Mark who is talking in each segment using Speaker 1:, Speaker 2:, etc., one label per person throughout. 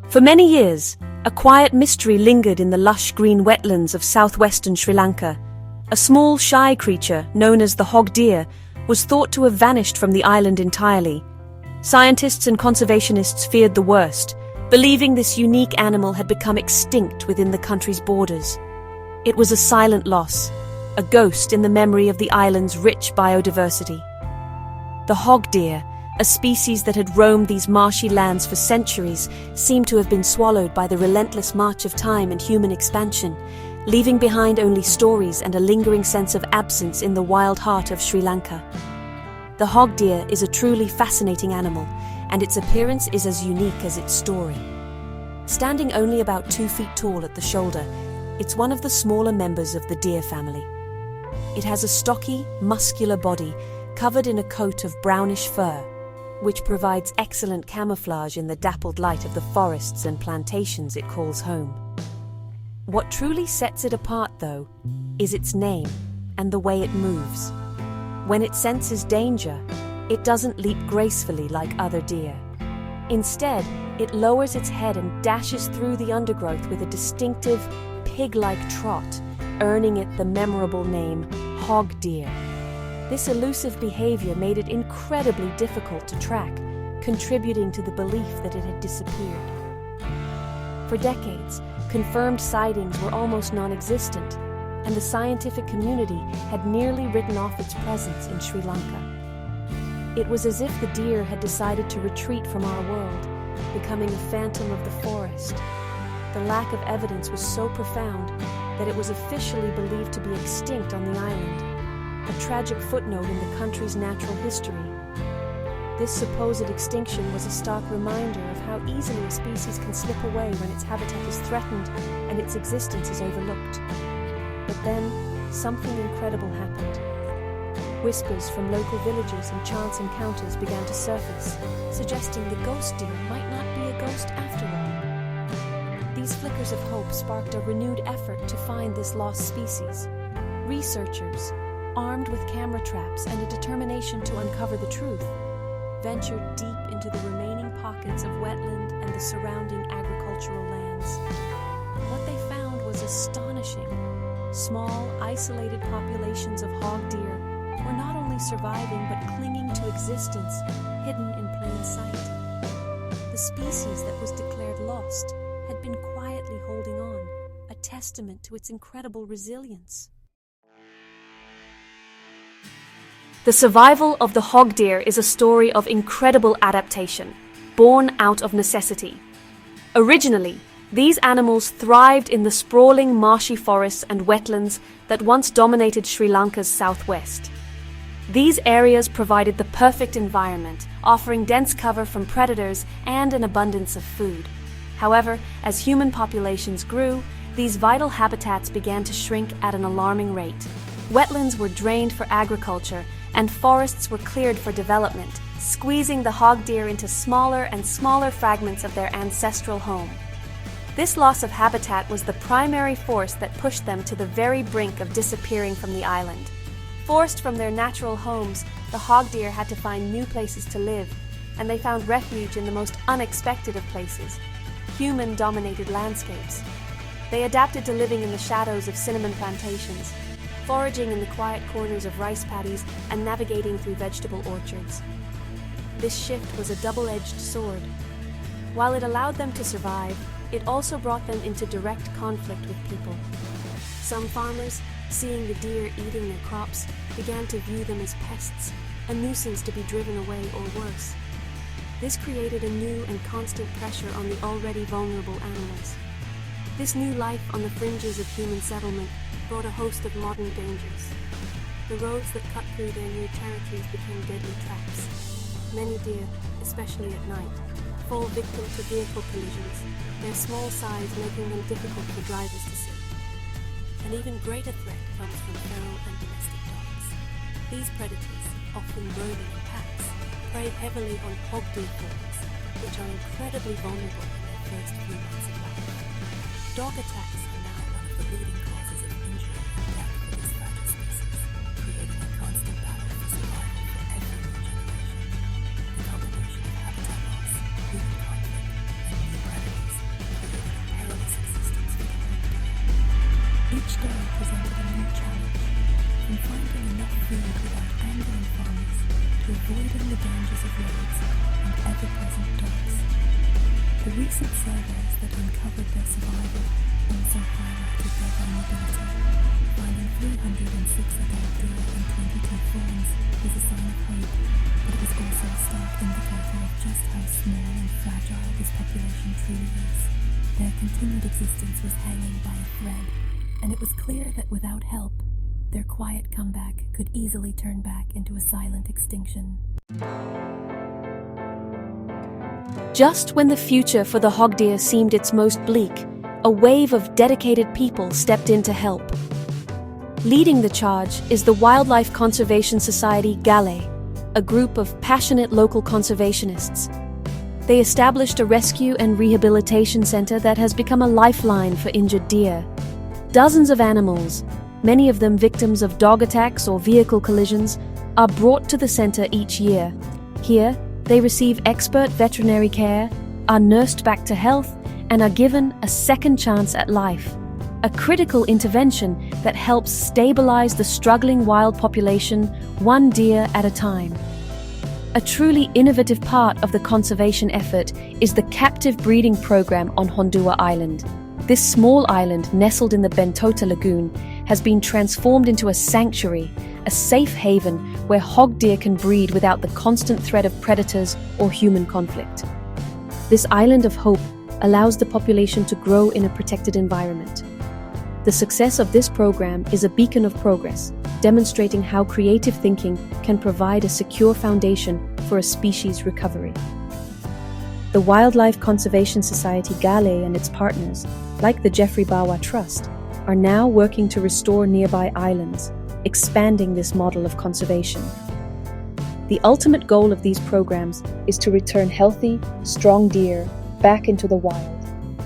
Speaker 1: For many years, a quiet mystery lingered in the lush green wetlands of southwestern Sri Lanka. A small, shy creature known as the hog deer was thought to have vanished from the island entirely. Scientists and conservationists feared the worst, believing this unique animal had become extinct within the country's borders. It was a silent loss, a ghost in the memory of the island's rich biodiversity. The hog deer, a species that had roamed these marshy lands for centuries, seemed to have been swallowed by the relentless march of time and human expansion, leaving behind only stories and a lingering sense of absence in the wild heart of Sri Lanka. The hog deer is a truly fascinating animal, and its appearance is as unique as its story. Standing only about 2 feet tall at the shoulder, it's one of the smaller members of the deer family. It has a stocky, muscular body covered in a coat of brownish fur, which provides excellent camouflage in the dappled light of the forests and plantations it calls home. What truly sets it apart, though, is its name and the way it moves. When it senses danger, it doesn't leap gracefully like other deer. Instead, it lowers its head and dashes through the undergrowth with a distinctive, pig-like trot, earning it the memorable name Hog Deer. This elusive behavior made it incredibly difficult to track, contributing to the belief that it had disappeared. For decades, confirmed sightings were almost non-existent, and the scientific community had nearly written off its presence in Sri Lanka. It was as if the deer had decided to retreat from our world, becoming a phantom of the forest. The lack of evidence was so profound that it was officially believed to be extinct on the island, a tragic footnote in the country's natural history. This supposed extinction was a stark reminder of how easily a species can slip away when its habitat is threatened and its existence is overlooked. But then, something incredible happened. Whispers from local villages and chance encounters began to surface, suggesting the ghost deer might not be a ghost after all. These flickers of hope sparked a renewed effort to find this lost species. Researchers, armed with camera traps and a determination to uncover the truth, ventured deep into the remaining pockets of wetland and the surrounding agricultural lands. What they found was astonishing. Small, isolated populations of hog deer were not only surviving but clinging to existence, hidden in plain sight. The species that was declared lost had been quietly holding on, a testament to its incredible resilience. The survival of the hog deer is a story of incredible adaptation, born out of necessity. Originally, these animals thrived in the sprawling marshy forests and wetlands that once dominated Sri Lanka's southwest. These areas provided the perfect environment, offering dense cover from predators and an abundance of food. However, as human populations grew, these vital habitats began to shrink at an alarming rate. Wetlands were drained for agriculture, and forests were cleared for development, squeezing the hog deer into smaller and smaller fragments of their ancestral home. This loss of habitat was the primary force that pushed them to the very brink of disappearing from the island. Forced from their natural homes, the hog deer had to find new places to live, and they found refuge in the most unexpected of places, human-dominated landscapes. They adapted to living in the shadows of cinnamon plantations, foraging in the quiet corners of rice paddies, and navigating through vegetable orchards. This shift was a double-edged sword. While it allowed them to survive, it also brought them into direct conflict with people. Some farmers, seeing the deer eating their crops, began to view them as pests, a nuisance to be driven away or worse. This created a new and constant pressure on the already vulnerable animals. This new life on the fringes of human settlement brought a host of modern dangers. The roads that cut through their new territories became deadly traps. Many deer, especially at night, fall victim to vehicle collisions, their small size making them difficult for drivers to see. An even greater threat comes from feral and domestic dogs. These predators, often roaming in packs, prey heavily on hog deer fawns, which are incredibly vulnerable in their first few months of life. Dog attacks are now one of the leading causes of injury and death for this fragile species, creating a constant battle for survival for every new generation. The combination of habitat loss, human conflict, and new predators
Speaker 2: food without angering farmers, to avoiding the dangers of roads and ever-present dogs. The recent surveys that uncovered their survival also highlighted their vulnerability. Finding 306 adult deer and 22 fawns was a sign of hope, but it was also a stark indicator of just how small and fragile this population truly is. Their continued existence was hanging by a thread, and it was clear that without help, their quiet comeback could easily turn back into a silent extinction.
Speaker 1: Just when the future for the hog deer seemed its most bleak, a wave of dedicated people stepped in to help. Leading the charge is the Wildlife Conservation Society Galle, a group of passionate local conservationists. They established a rescue and rehabilitation center that has become a lifeline for injured deer. Dozens of animals, many of them victims of dog attacks or vehicle collisions, are brought to the center each year. Here, they receive expert veterinary care, are nursed back to health, and are given a second chance at life. A critical intervention that helps stabilize the struggling wild population, one deer at a time. A truly innovative part of the conservation effort is the captive breeding program on Hondua Island. This small island, nestled in the Bentota Lagoon, has been transformed into a sanctuary, a safe haven where hog deer can breed without the constant threat of predators or human conflict. This island of hope allows the population to grow in a protected environment. The success of this program is a beacon of progress, demonstrating how creative thinking can provide a secure foundation for a species recovery. The Wildlife Conservation Society Galle and its partners, like the Jeffrey Bawa Trust, are now working to restore nearby islands, expanding this model of conservation. The ultimate goal of these programs is to return healthy, strong deer back into the wild.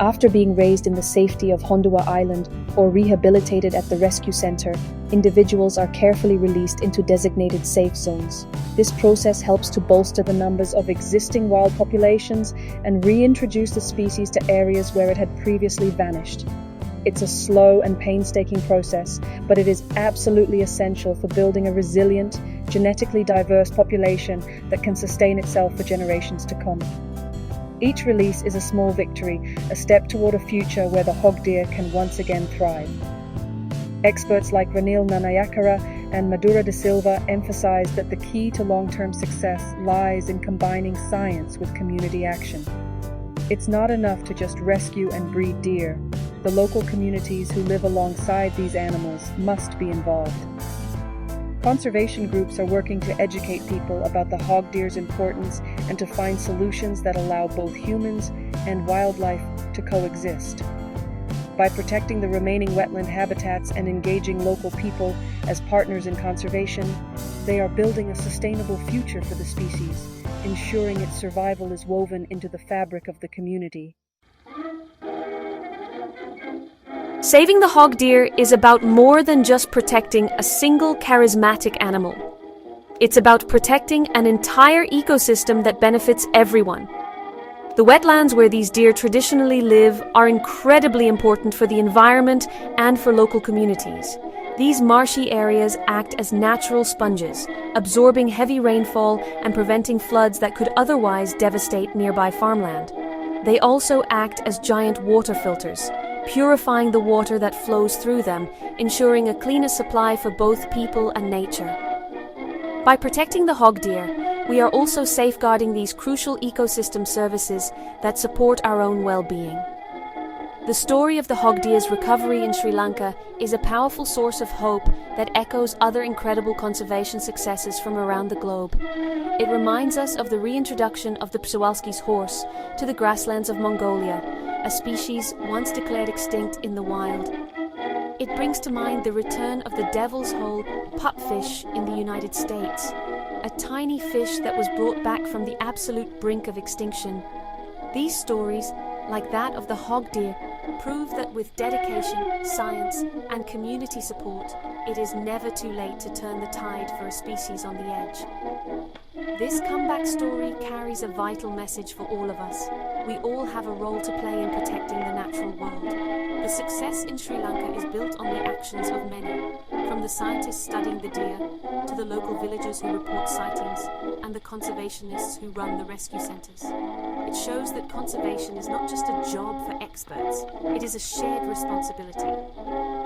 Speaker 1: After being raised in the safety of Hondua Island or rehabilitated at the rescue center, individuals are carefully released into designated safe zones. This process helps to bolster the numbers of existing wild populations and reintroduce the species to areas where it had previously vanished. It's a slow and painstaking process, but it is absolutely essential for building a resilient, genetically diverse population that can sustain itself for generations to come. Each release is a small victory, a step toward a future where the hog deer can once again thrive. Experts like Ranil Nanayakara and Madura de Silva emphasize that the key to long-term success lies in combining science with community action. It's not enough to just rescue and breed deer. The local communities who live alongside these animals must be involved. Conservation groups are working to educate people about the hog deer's importance and to find solutions that allow both humans and wildlife to coexist. By protecting the remaining wetland habitats and engaging local people as partners in conservation, they are building a sustainable future for the species, ensuring its survival is woven into the fabric of the community. Saving the hog deer is about more than just protecting a single charismatic animal. It's about protecting an entire ecosystem that benefits everyone. The wetlands where these deer traditionally live are incredibly important for the environment and for local communities. These marshy areas act as natural sponges, absorbing heavy rainfall and preventing floods that could otherwise devastate nearby farmland. They also act as giant water filters, purifying the water that flows through them, ensuring a cleaner supply for both people and nature. By protecting the hog deer, we are also safeguarding these crucial ecosystem services that support our own well-being. The story of the hog deer's recovery in Sri Lanka is a powerful source of hope that echoes other incredible conservation successes from around the globe. It reminds us of the reintroduction of the Przewalski's horse to the grasslands of Mongolia, a species once declared extinct in the wild. It brings to mind the return of the devil's hole pupfish in the United States, a tiny fish that was brought back from the absolute brink of extinction. These stories, like that of the hog deer, prove that with dedication, science, and community support, it is never too late to turn the tide for a species on the edge. This comeback story carries a vital message for all of us. We all have a role to play in protecting the natural world. The success in Sri Lanka is built on the actions of many, from the scientists studying the deer, to the local villagers who report sightings, and the conservationists who run the rescue centres. It shows that conservation is not just a job for experts, it is a shared responsibility.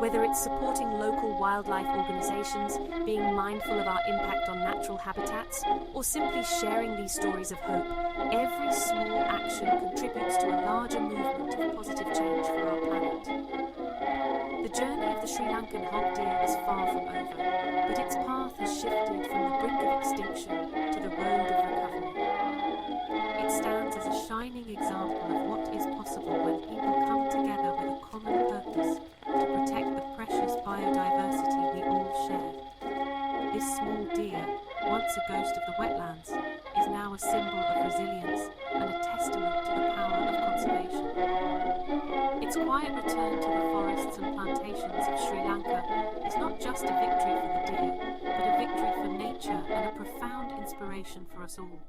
Speaker 1: Whether it's supporting local wildlife organisations, being mindful of our impact on natural habitats, or simply sharing these stories of hope, every small action contributes to a larger movement of positive change for our planet. The journey of the Sri Lankan hog deer is far from over, but its path has shifted from the brink of extinction to the road of recovery. It stands as a shining example of what is possible when people come together with a common purpose to protect the precious biodiversity we all share. This small deer, once a ghost of the wetlands, is now a symbol of resilience and a testament to the power of conservation. Its quiet return to the forests and plantations of Sri Lanka is not just a victory for the deer, but a victory for nature and a profound inspiration for us all.